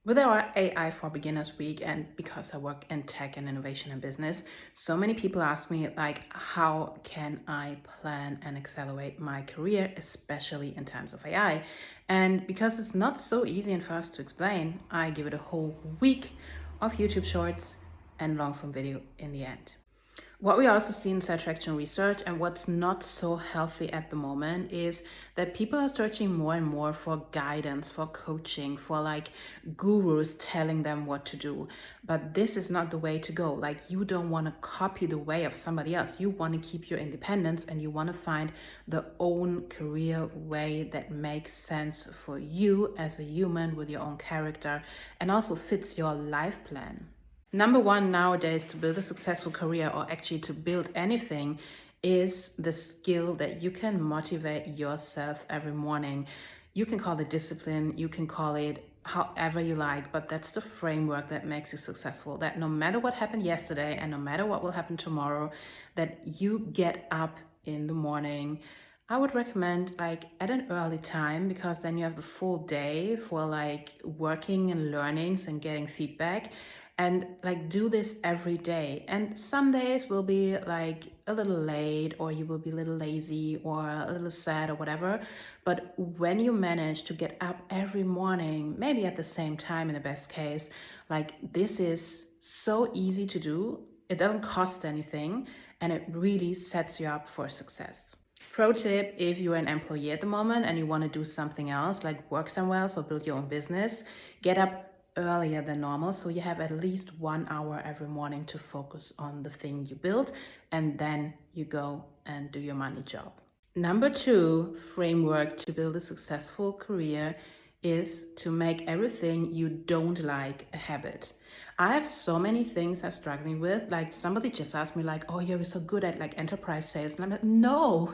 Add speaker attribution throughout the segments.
Speaker 1: With our AI for Beginners week, and because I work in tech and innovation and business, so many people ask me like, how can I plan and accelerate my career, especially in times of AI? And because it's not so easy and fast to explain, I give it a whole week of YouTube shorts and long form video in the end. What we also see in traction research and what's not so healthy at the moment is that people are searching more and more for guidance, for coaching, for like gurus telling them what to do. But this is not the way to go. Like, you don't want to copy the way of somebody else. You want to keep your independence and you want to find the own career way that makes sense for you as a human with your own character and also fits your life plan. Number one nowadays to build a successful career, or actually to build anything, is the skill that you can motivate yourself every morning. You can call it discipline, you can call it however you like, but that's the framework that makes you successful. That no matter what happened yesterday and no matter what will happen tomorrow, that you get up in the morning. I would recommend like at an early time, because then you have the full day for like working and learnings and getting feedback, and like do this every day. And some days will be like a little late, or you will be a little lazy or a little sad or whatever. But when you manage to get up every morning, maybe at the same time in the best case, like this is so easy to do. It doesn't cost anything and it really sets you up for success. Pro tip: if you're an employee at the moment and you want to do something else, like work somewhere else or build your own business, get up earlier than normal, so you have at least 1 hour every morning to focus on the thing you build, and then you go and do your money job. Number two framework to build a successful career is to make everything you don't like a habit. I have so many things I'm struggling with. Like, somebody just asked me like, oh, you're so good at like enterprise sales. And I'm like, no,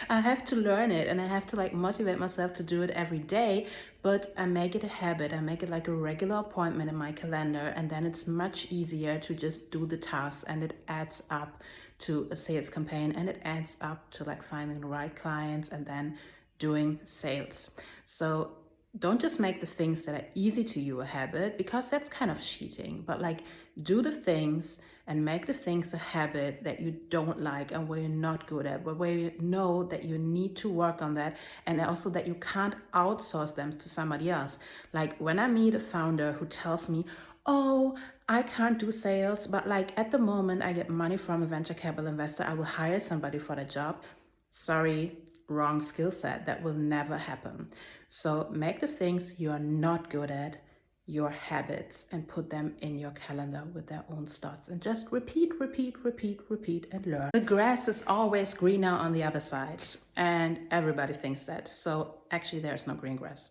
Speaker 1: I have to learn it and I have to like motivate myself to do it every day. But I make it a habit. I make it like a regular appointment in my calendar. And then it's much easier to just do the tasks, and it adds up to a sales campaign, and it adds up to like finding the right clients and then doing sales. So don't just make the things that are easy to you a habit, because that's kind of cheating, but like do the things and make the things a habit that you don't like and where you're not good at, but where you know that you need to work on that, and also that you can't outsource them to somebody else. Like when I meet a founder who tells me, oh, I can't do sales, but like at the moment I get money from a venture capital investor, I will hire somebody for that job. Sorry, wrong skill set. That will never happen. So make the things you are not good at your habits and put them in your calendar with their own starts, and just repeat, repeat, repeat, repeat, and learn. The grass is always greener on the other side, and everybody thinks that. So actually there's no green grass.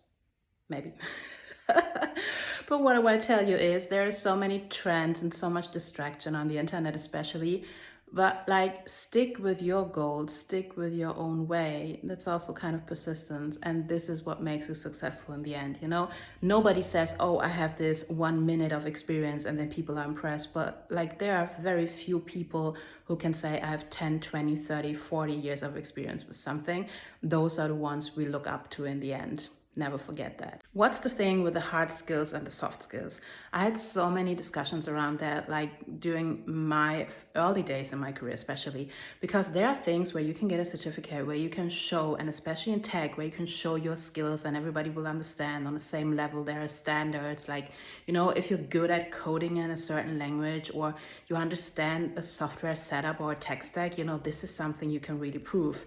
Speaker 1: Maybe. But what I want to tell you is there are so many trends and so much distraction on the internet, especially. But like, stick with your goals, stick with your own way. That's also kind of persistence. And this is what makes you successful in the end. You know, nobody says, oh, I have this 1 minute of experience and then people are impressed. But like, there are very few people who can say, I have 10, 20, 30, 40 years of experience with something. Those are the ones we look up to in the end. Never forget that. What's the thing with the hard skills and the soft skills? I had so many discussions around that, like during my early days in my career, especially because there are things where you can get a certificate, where you can show, and especially in tech, where you can show your skills and everybody will understand on the same level. There are standards, like, you know, if you're good at coding in a certain language, or you understand a software setup or a tech stack, you know, this is something you can really prove.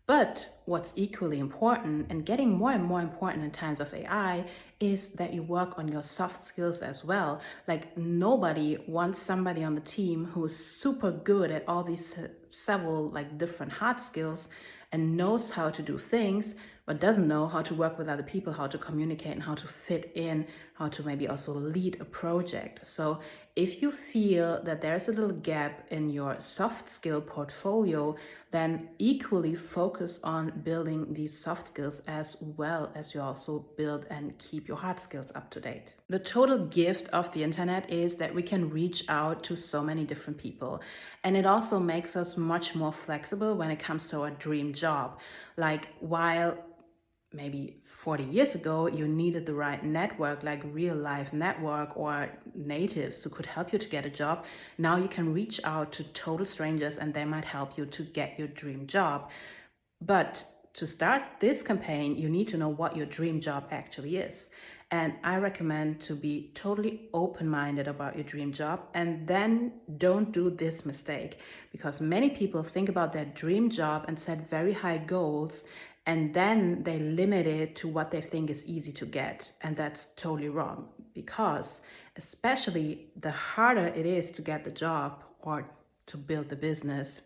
Speaker 1: But what's equally important, and getting more and more important in times of AI, is that you work on your soft skills as well. Like, nobody wants somebody on the team who is super good at all these several like different hard skills and knows how to do things, but doesn't know how to work with other people, how to communicate, and how to fit in, how to maybe also lead a project. So if you feel that there's a little gap in your soft skill portfolio, then equally focus on building these soft skills as well as you also build and keep your hard skills up to date. The total gift of the internet is that we can reach out to so many different people. And it also makes us much more flexible when it comes to our dream job. Like, while maybe 40 years ago, you needed the right network, like real life network or natives who could help you to get a job. Now you can reach out to total strangers and they might help you to get your dream job. But to start this campaign, you need to know what your dream job actually is. And I recommend to be totally open-minded about your dream job, and then don't do this mistake, because many people think about their dream job and set very high goals, and then they limit it to what they think is easy to get. And that's totally wrong, because especially the harder it is to get the job or to build the business,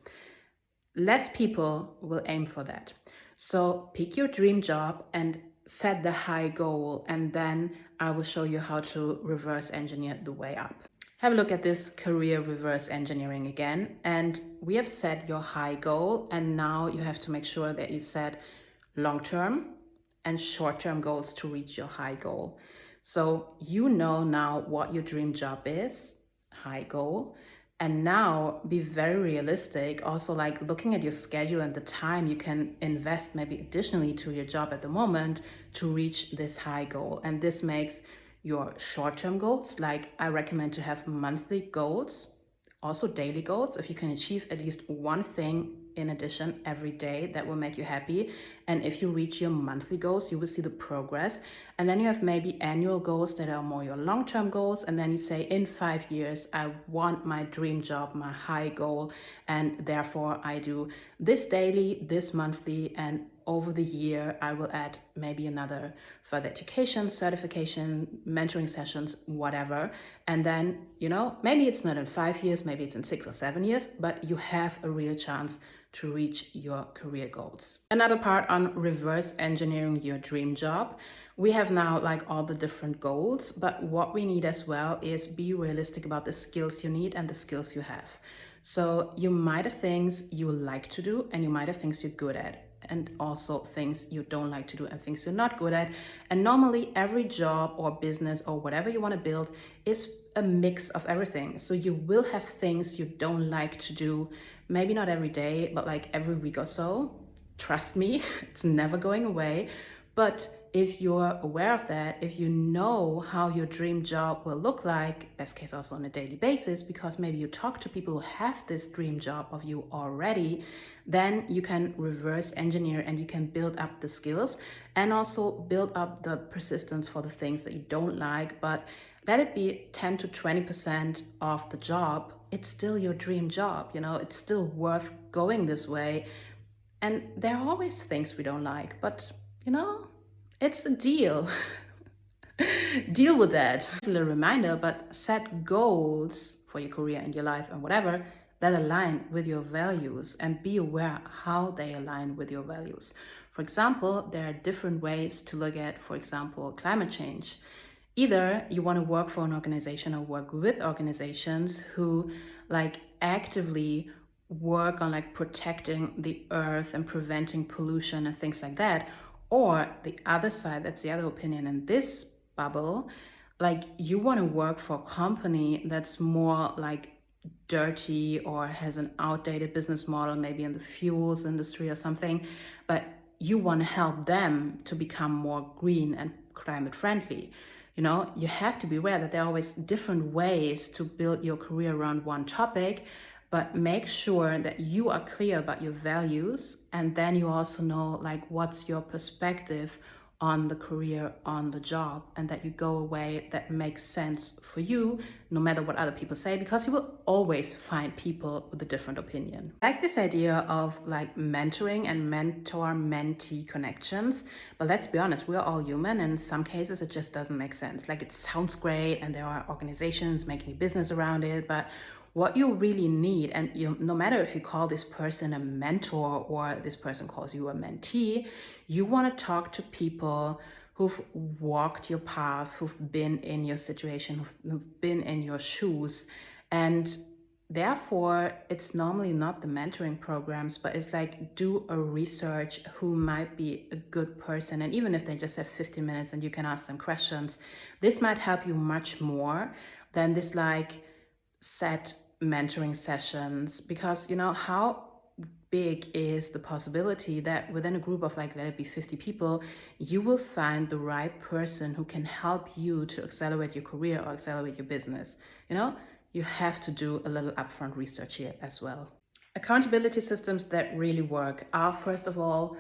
Speaker 1: less people will aim for that. So pick your dream job and set the high goal, and then I will show you how to reverse engineer the way up. Have a look at this career reverse engineering again. And we have set your high goal, and now you have to make sure that you set long-term and short-term goals to reach your high goal. So you know now what your dream job is, high goal. And now be very realistic, also like looking at your schedule and the time you can invest maybe additionally to your job at the moment to reach this high goal. And this makes your short-term goals, like I recommend to have monthly goals, also daily goals. If you can achieve at least one thing in addition every day, that will make you happy. And if you reach your monthly goals, you will see the progress. And then you have maybe annual goals that are more your long-term goals. And then you say, in 5 years, I want my dream job, my high goal. And therefore I do this daily, this monthly, and over the year, I will add maybe another further education, certification, mentoring sessions, whatever. And then, maybe it's not in 5 years, maybe it's in 6 or 7 years, but you have a real chance to reach your career goals. Another part on reverse engineering your dream job. We have now like all the different goals, but what we need as well is be realistic about the skills you need and the skills you have. So you might have things you like to do, and you might have things you're good at, and also things you don't like to do and things you're not good at. And normally every job or business or whatever you want to build is a mix of everything. So you will have things you don't like to do, maybe not every day, but like every week or so. Trust me, it's never going away. But if you're aware of that, if you know how your dream job will look like, best case also on a daily basis, because maybe you talk to people who have this dream job of you already, then you can reverse engineer and you can build up the skills and also build up the persistence for the things that you don't like. But let it be 10 to 20% of the job. It's still your dream job, it's still worth going this way. And there are always things we don't like, but it's a deal. Deal with that. A little reminder, but set goals for your career and your life and whatever that align with your values, and be aware how they align with your values. For example, there are different ways to look at, for example, climate change. Either you want to work for an organization or work with organizations who like actively work on like protecting the earth and preventing pollution and things like that. Or the other side, that's the other opinion in this bubble, like you want to work for a company that's more like dirty or has an outdated business model, maybe in the fuels industry or something, but you want to help them to become more green and climate friendly. You have to be aware that there are always different ways to build your career around one topic, but make sure that you are clear about your values, and then you also know like what's your perspective on the career, on the job, and that you go away that makes sense for you, no matter what other people say, because you will always find people with a different opinion. I like this idea of like mentoring and mentor-mentee connections, but let's be honest, we're all human, and in some cases it just doesn't make sense. Like it sounds great and there are organizations making a business around it, but what you really need, and no matter if you call this person a mentor or this person calls you a mentee, you want to talk to people who've walked your path, who've been in your situation, who've been in your shoes. And therefore, it's normally not the mentoring programs, but it's like do a research who might be a good person. And even if they just have 15 minutes and you can ask them questions, this might help you much more than this like set mentoring sessions. Because how big is the possibility that within a group of like, let it be 50 people, you will find the right person who can help you to accelerate your career or accelerate your business. You know, you have to do a little upfront research here as well. Accountability systems that really work are, first of all,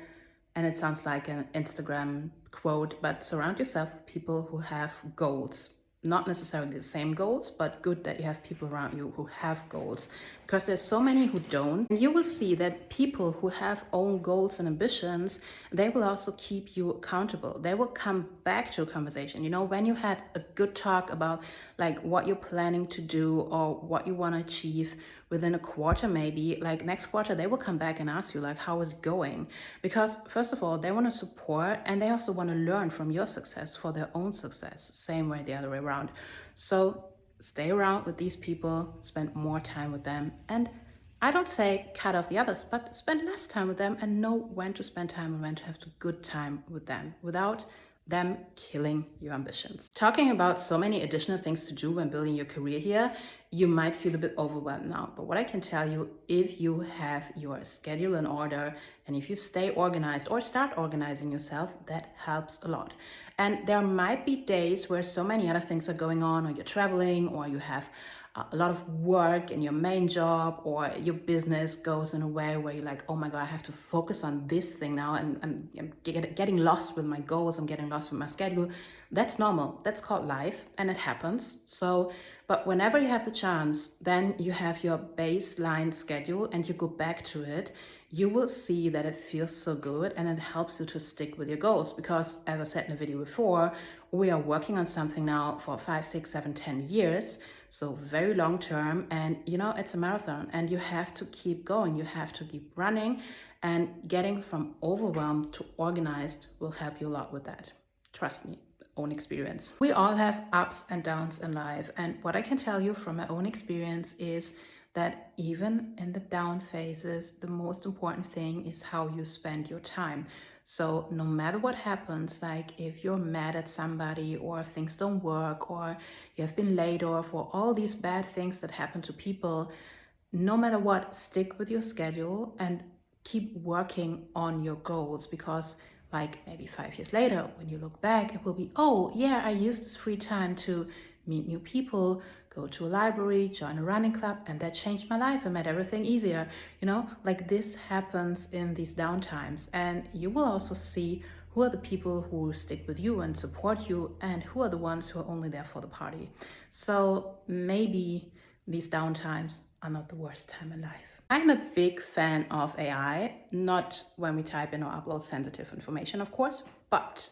Speaker 1: and it sounds like an Instagram quote, but surround yourself with people who have goals. Not necessarily the same goals, but good that you have people around you who have goals, because there's so many who don't. And you will see that people who have own goals and ambitions, they will also keep you accountable. They will come back to a conversation. You know, when you had a good talk about like what you're planning to do or what you want to achieve within a quarter, maybe like next quarter, they will come back and ask you like, how is it going? Because first of all, they want to support, and they also want to learn from your success for their own success. Same way the other way around. So stay around with these people, spend more time with them, and I don't say cut off the others, but spend less time with them and know when to spend time and when to have a good time with them without them killing your ambitions. Talking about so many additional things to do when building your career here, you might feel a bit overwhelmed now. But what I can tell you, if you have your schedule in order and if you stay organized or start organizing yourself, that helps a lot. And there might be days where so many other things are going on, or you're traveling, or you have a lot of work in your main job, or your business goes in a way where you're like, oh my God, I have to focus on this thing now, and I'm getting lost with my goals, I'm getting lost with my schedule. That's normal. That's called life, and it happens. So, but whenever you have the chance, then you have your baseline schedule and you go back to it, you will see that it feels so good and it helps you to stick with your goals. Because as I said in the video before, we are working on something now for 5, 6, 7, 10 years. So very long term, and you know, it's a marathon and you have to keep going. You have to keep running, and getting from overwhelmed to organized will help you a lot with that. Trust me, own experience. We all have ups and downs in life. And what I can tell you from my own experience is that even in the down phases, the most important thing is how you spend your time. So no matter what happens, like if you're mad at somebody, or if things don't work, or you have been laid off, or all these bad things that happen to people, no matter what, stick with your schedule and keep working on your goals. Because like maybe 5 years later, when you look back, it will be, oh yeah, I used this free time to meet new people, go to a library, join a running club, and that changed my life and made everything easier. You know, like this happens in these downtimes. And you will also see who are the people who stick with you and support you, and who are the ones who are only there for the party. So maybe these downtimes are not the worst time in life. I'm a big fan of AI, not when we type in or upload sensitive information, of course, but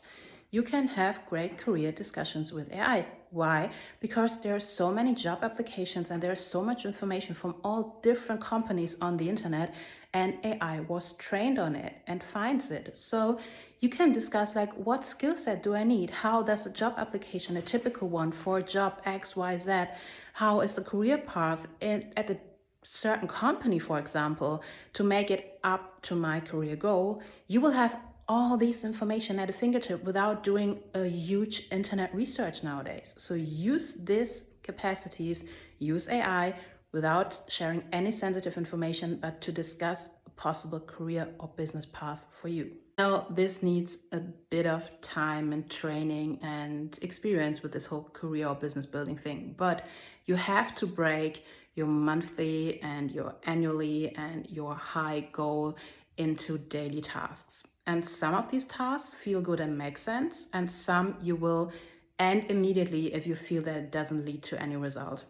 Speaker 1: you can have great career discussions with AI. Why? Because there are so many job applications and there's so much information from all different companies on the internet, and AI was trained on it and finds it. So you can discuss like, what skill set do I need? How does a job application, a typical one for job X, Y, Z, how is the career path at the certain company, for example, to make it up to my career goal? You will have all this information at a fingertip without doing a huge internet research nowadays. So use these capacities, use AI without sharing any sensitive information, but to discuss a possible career or business path for you. Now, this needs a bit of time and training and experience with this whole career or business building thing, but you have to break your monthly and your annually and your high goal into daily tasks. And some of these tasks feel good and make sense, and some you will end immediately if you feel that it doesn't lead to any result.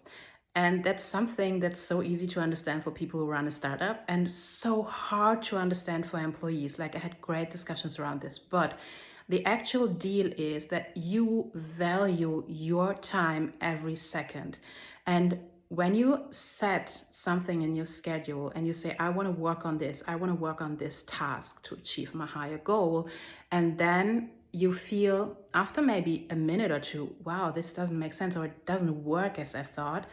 Speaker 1: And that's something that's so easy to understand for people who run a startup, and so hard to understand for employees. Like, I had great discussions around this, but the actual deal is that you value your time every second. And when you set something in your schedule and you say, I want to work on this, I want to work on this task to achieve my higher goal, and then you feel after maybe a minute or two, wow, this doesn't make sense, or it doesn't work as I thought,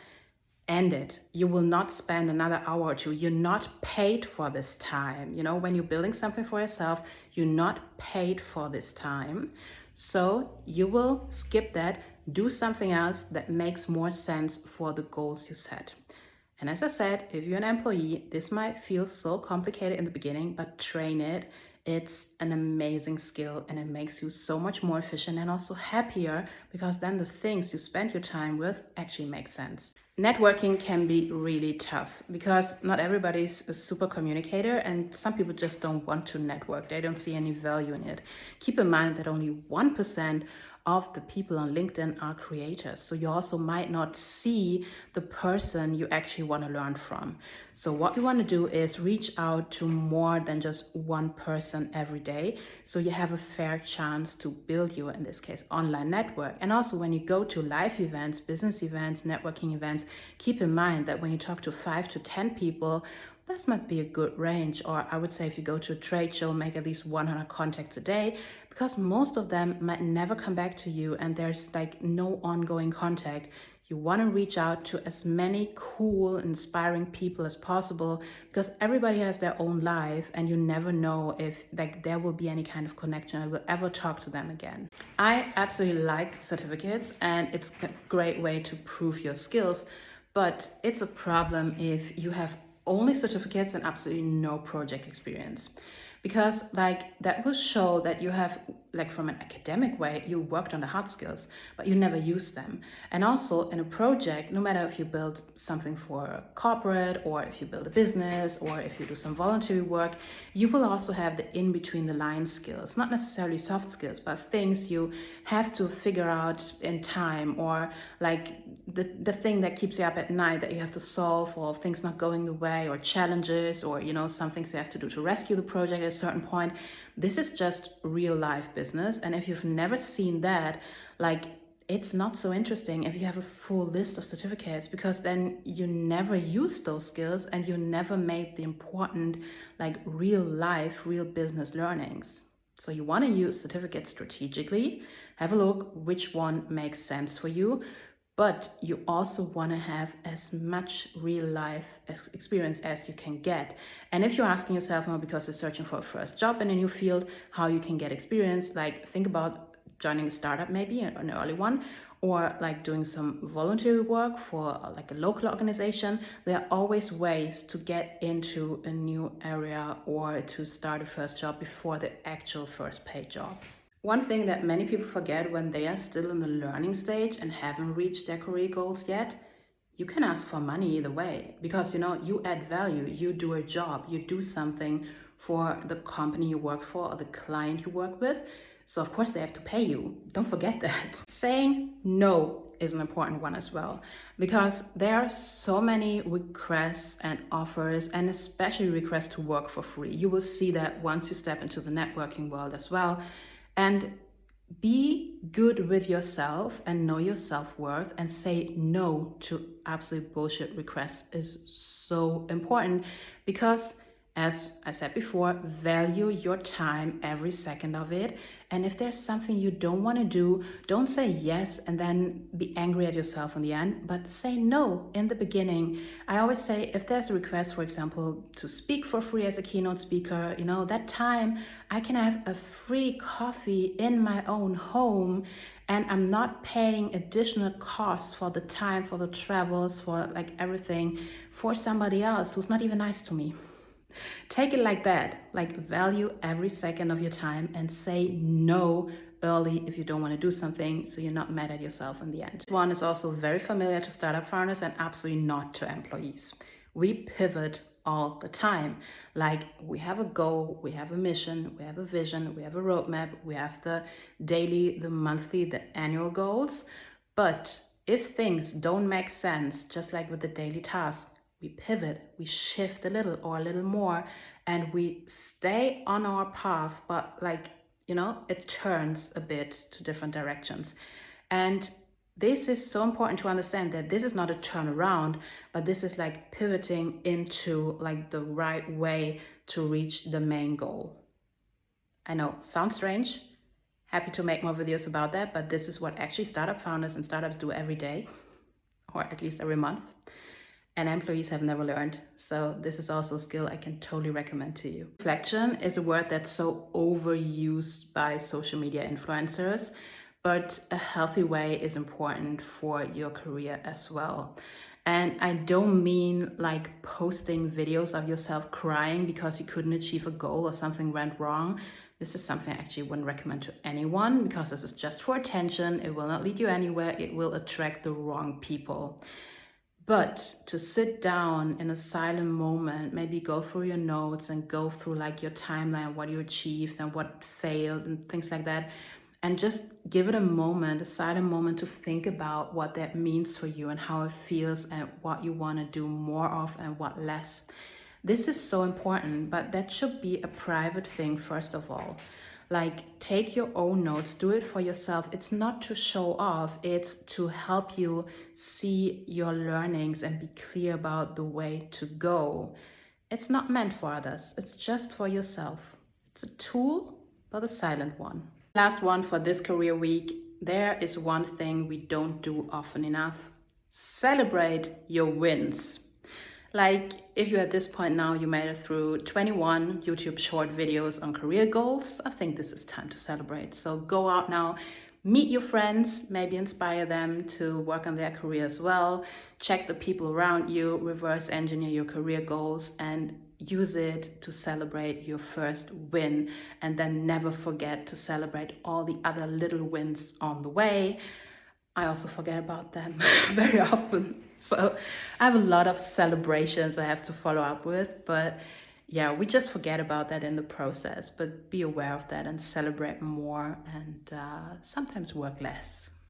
Speaker 1: end it. You will not spend another hour or two. You're not paid for this time. You know, when you're building something for yourself, you're not paid for this time. So you will skip that, do something else that makes more sense for the goals you set. And as I said, if you're an employee, this might feel so complicated in the beginning, but train it. It's an amazing skill and it makes you so much more efficient and also happier, because then the things you spend your time with actually make sense. Networking can be really tough because not everybody's a super communicator and some people just don't want to network. They don't see any value in it. Keep in mind that only 1% of the people on LinkedIn are creators. So you also might not see the person you actually want to learn from. So what you want to do is reach out to more than just one person every day, so you have a fair chance to build your, in this case, online network. And also when you go to live events, business events, networking events, keep in mind that when you talk to 5 to 10 people, this might be a good range. Or I would say if you go to a trade show, make at least 100 contacts a day, because most of them might never come back to you and there's like no ongoing contact. You want to reach out to as many cool, inspiring people as possible, because everybody has their own life and you never know if like there will be any kind of connection I will ever talk to them again. I absolutely like certificates and it's a great way to prove your skills, but it's a problem if you have only certificates and absolutely no project experience, because like that will show that you have, like from an academic way, you worked on the hard skills but you never used them. And also in a project, no matter if you build something for a corporate or if you build a business or if you do some voluntary work, you will also have the in between the line skills, not necessarily soft skills, but things you have to figure out in time, or like the thing that keeps you up at night that you have to solve, or things not going the way, or challenges, or some things you have to do to rescue the project at a certain point. This is just real life business, and if you've never seen that, like, it's not so interesting if you have a full list of certificates, because then you never use those skills and you never made the important, like, real life, real business learnings. So you want to use certificates strategically, have a look which one makes sense for you, but you also want to have as much real life experience as you can get. And if you're asking yourself now, because you're searching for a first job in a new field, how you can get experience, like think about joining a startup, maybe an early one, or like doing some voluntary work for like a local organization. There are always ways to get into a new area or to start a first job before the actual first paid job. One thing that many people forget when they are still in the learning stage and haven't reached their career goals yet, you can ask for money either way, because you add value, you do a job, you do something for the company you work for or the client you work with. So of course they have to pay you. Don't forget that. Saying no is an important one as well, because there are so many requests and offers, and especially requests to work for free. You will see that once you step into the networking world as well. And be good with yourself and know your self-worth, and say no to absolute bullshit requests is so important, because as I said before, value your time, every second of it. And if there's something you don't want to do, don't say yes and then be angry at yourself in the end, but say no in the beginning. I always say, if there's a request, for example, to speak for free as a keynote speaker, that time I can have a free coffee in my own home, and I'm not paying additional costs for the time, for the travels, for like everything, for somebody else who's not even nice to me. Take it like that, like value every second of your time and say no early if you don't want to do something, so you're not mad at yourself in the end. This one is also very familiar to startup founders and absolutely not to employees. We pivot all the time. Like, we have a goal, we have a mission, we have a vision, we have a roadmap, we have the daily, the monthly, the annual goals. But if things don't make sense, just like with the daily task, we pivot, we shift a little or a little more, and we stay on our path, but it turns a bit to different directions. And this is so important to understand, that this is not a turnaround, but this is like pivoting into like the right way to reach the main goal. I know, sounds strange. Happy to make more videos about that, but this is what actually startup founders and startups do every day, or at least every month. And employees have never learned. So this is also a skill I can totally recommend to you. Reflection is a word that's so overused by social media influencers, but a healthy way is important for your career as well. And I don't mean like posting videos of yourself crying because you couldn't achieve a goal or something went wrong. This is something I actually wouldn't recommend to anyone because this is just for attention. It will not lead you anywhere. It will attract the wrong people. But to sit down in a silent moment, maybe go through your notes and go through like your timeline, what you achieved and what failed and things like that, and just give it a moment, a silent moment to think about what that means for you and how it feels and what you want to do more of and what less. This is so important, but that should be a private thing first of all. Like, take your own notes, do it for yourself. It's not to show off, it's to help you see your learnings and be clear about the way to go. It's not meant for others, it's just for yourself. It's a tool, but a silent one. Last one for this career week. There is one thing we don't do often enough. Celebrate your wins. Like, if you're at this point now, you made it through 21 YouTube short videos on career goals, I think this is time to celebrate. So go out now, meet your friends, maybe inspire them to work on their career as well. Check the people around you, reverse engineer your career goals, and use it to celebrate your first win. And then never forget to celebrate all the other little wins on the way. I also forget about them very often. So I have a lot of celebrations I have to follow up with, but yeah, we just forget about that in the process. But be aware of that and celebrate more and sometimes work less.